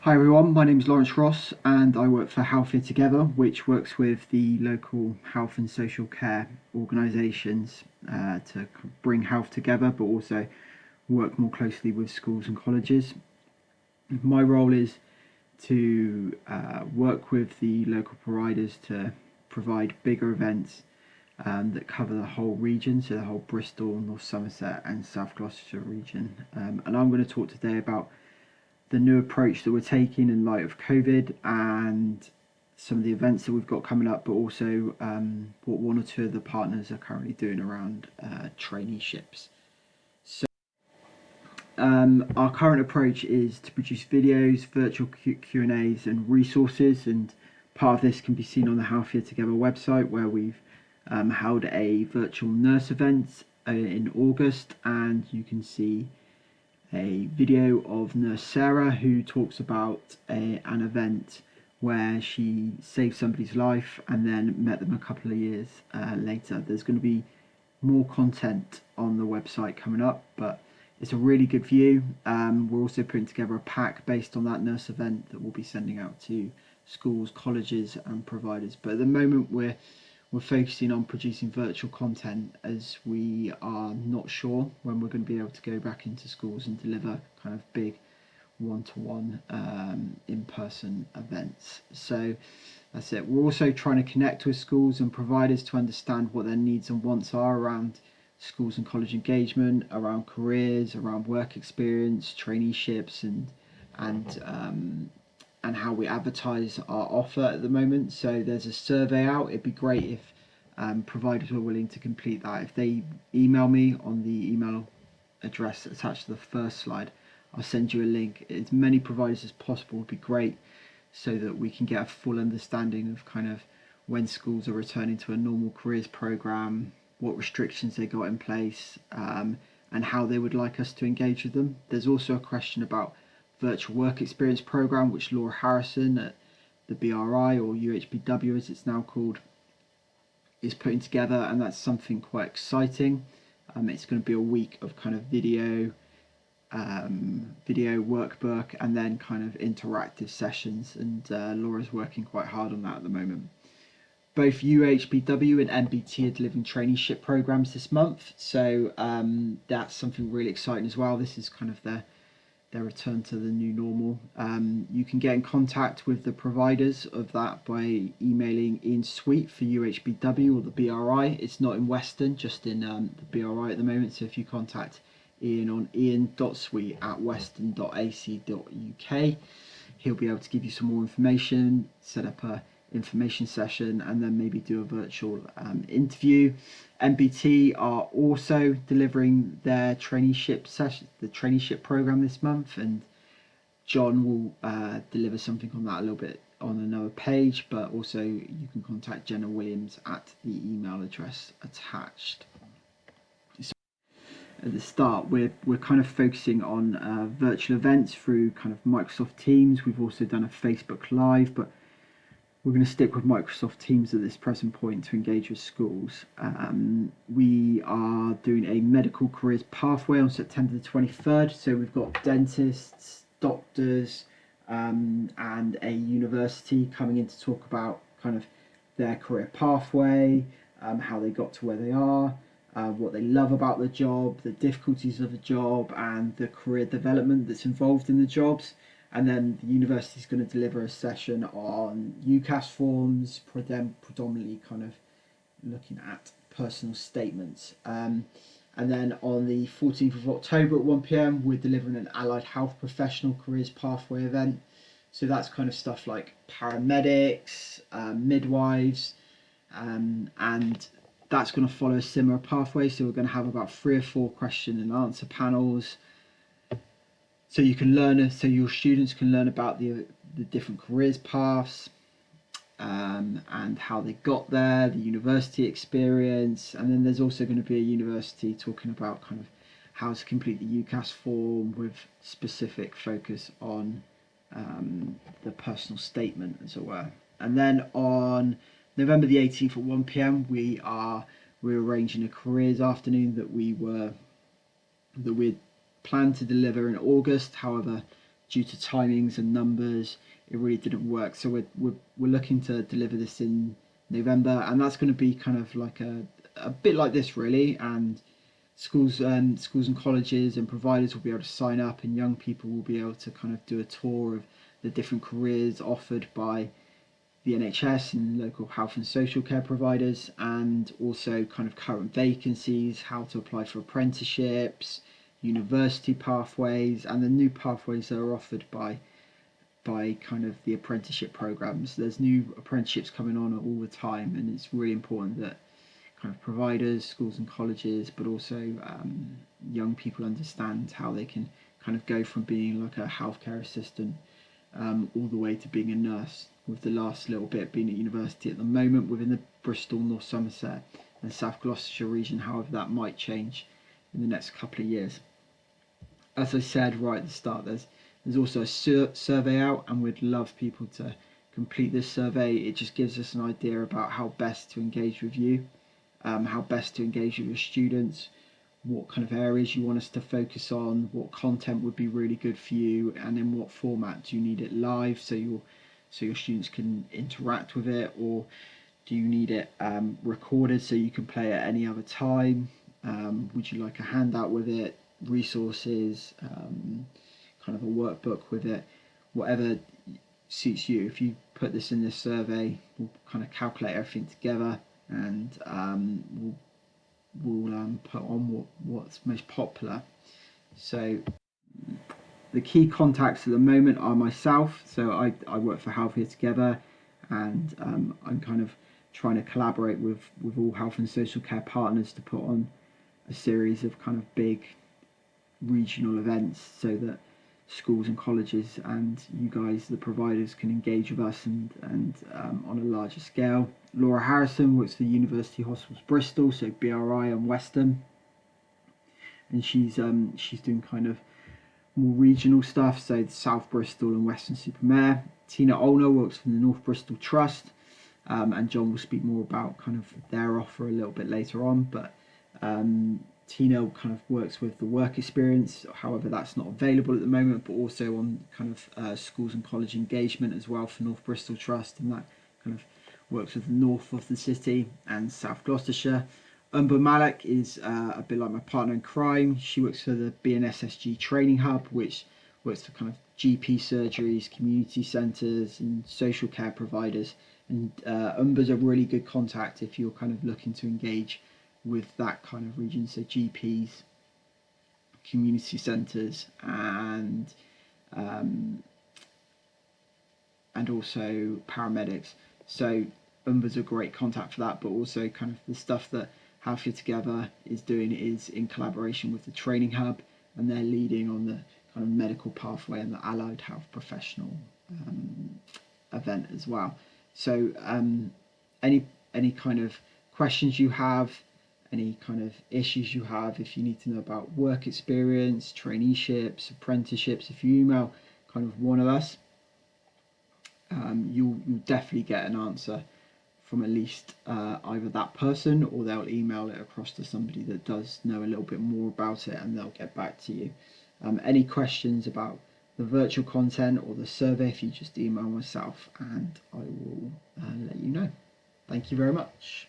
Hi everyone, my name is Lawrence Ross and I work for Healthier Together, which works with the local health and social care organisations to bring health together, but also work more closely with schools and colleges. My role is to work with the local providers to provide bigger events that cover the whole region, so the whole Bristol, North Somerset and South Gloucestershire region. And I'm going to talk today about the new approach that we're taking in light of COVID and some of the events that we've got coming up, but also what one or two of the partners are currently doing around traineeships. So our current approach is to produce videos, virtual Q&As and resources, and part of this can be seen on the Healthier Together website, where we've held a virtual nurse event in August, and you can see a video of Nurse Sarah who talks about an event where she saved somebody's life and then met them a couple of years later. There's going to be more content on the website coming up, but it's a really good view. We're also putting together a pack based on that nurse event that we'll be sending out to schools, colleges and providers. But at the moment we're focusing on producing virtual content, as we are not sure when we're going to be able to go back into schools and deliver kind of big one-to-one in-person events. So that's it. We're also trying to connect with schools and providers to understand what their needs and wants are around schools and college engagement, around careers, around work experience, traineeships and how we advertise our offer at the moment. So there's a survey out. It'd be great if providers were willing to complete that. If they email me on the email address attached to the first slide, I'll send you a link. As many providers as possible would be great, so that we can get a full understanding of kind of when schools are returning to a normal careers programme, what restrictions they got in place, and how they would like us to engage with them. There's also a question about virtual work experience programme, which Laura Harrison at the BRI, or UHBW as it's now called, is putting together, and that's something quite exciting. It's going to be a week of kind of video workbook and then kind of interactive sessions, and Laura's working quite hard on that at the moment. Both UHBW and MBT are delivering traineeship programs this month, so that's something really exciting as well. This is kind of their return to the new normal. You can get in contact with the providers of that by emailing Ian Sweet for UHBW or the BRI. It's not in Weston, just in the BRI at the moment. So if you contact Ian on ian.sweet@weston.ac.uk, he'll be able to give you some more information, set up a information session, and then maybe do a virtual interview. MBT are also delivering their traineeship session, the traineeship program this month, and John will deliver something on that a little bit on another page, but also you can contact Jenna Williams at the email address attached. So at the start, we're kind of focusing on virtual events through kind of Microsoft Teams. We've also done a Facebook Live, but we're going to stick with Microsoft Teams at this present point to engage with schools. We are doing a medical careers pathway on September the 23rd. So we've got dentists, doctors, and a university coming in to talk about kind of their career pathway, how they got to where they are, what they love about the job, the difficulties of the job, and the career development that's involved in the jobs. And then the university is going to deliver a session on UCAS forms, predominantly kind of looking at personal statements. And then on the 14th of October at 1 p.m, we're delivering an allied health professional careers pathway event. So that's kind of stuff like paramedics, midwives, and that's going to follow a similar pathway. So we're going to have about 3 or 4 question and answer panels. So you can learn, so your students can learn about the different careers paths, and how they got there, the university experience, and then there's also going to be a university talking about kind of how to complete the UCAS form with specific focus on the personal statement, as it were. And then on November the 18th at 1 p.m, we're arranging a careers afternoon that we planned to deliver in August. However, due to timings and numbers, it really didn't work. So we're looking to deliver this in November, and that's going to be kind of like a bit like this really. And schools and colleges and providers will be able to sign up, and young people will be able to kind of do a tour of the different careers offered by the NHS and local health and social care providers, and also kind of current vacancies, how to apply for apprenticeships, university pathways, and the new pathways that are offered by kind of the apprenticeship programs. There's new apprenticeships coming on all the time, and it's really important that kind of providers, schools and colleges, but also young people understand how they can kind of go from being like a healthcare assistant all the way to being a nurse, with the last little bit being at university at the moment within the Bristol, North Somerset and South Gloucestershire region. However, that might change in the next couple of years. As I said right at the start, there's also a survey out, and we'd love people to complete this survey. It just gives us an idea about how best to engage with you, how best to engage with your students, what kind of areas you want us to focus on, what content would be really good for you, and in what format. Do you need it live so your students can interact with it, or do you need it recorded so you can play at any other time? Would you like a handout with it, resources, kind of a workbook with it? Whatever suits you. If you put this in this survey, we'll kind of calculate everything together, and we'll put on what's most popular. So the key contacts at the moment are myself. So I work for Healthier Together, and I'm kind of trying to collaborate with all health and social care partners to put on a series of kind of big regional events so that schools and colleges and you guys, the providers, can engage with us and on a larger scale. Laura Harrison works for University Hospitals Bristol, so BRI and Weston, and she's doing kind of more regional stuff, so the South Bristol and Weston-super-Mare. Tina Olner works for the North Bristol Trust, and John will speak more about kind of their offer a little bit later on, but Tina kind of works with the work experience, however that's not available at the moment, but also on kind of schools and college engagement as well for North Bristol Trust, and that kind of works with the north of the city and South Gloucestershire. Umber Malik is a bit like my partner in crime. She works for the BNSSG Training Hub, which works for kind of GP surgeries, community centres and social care providers. And Umber's a really good contact if you're kind of looking to engage with that kind of region, so GPs, community centres, and also paramedics. So Umber's a great contact for that, but also kind of the stuff that Healthier Together is doing is in collaboration with the Training Hub, and they're leading on the kind of medical pathway and the allied health professional event as well. So any kind of questions you have, any kind of issues you have, if you need to know about work experience, traineeships, apprenticeships, if you email kind of one of us, you'll definitely get an answer from at least either that person, or they'll email it across to somebody that does know a little bit more about it, and they'll get back to you. Any questions about the virtual content or the survey, if you just email myself and I will let you know. Thank you very much.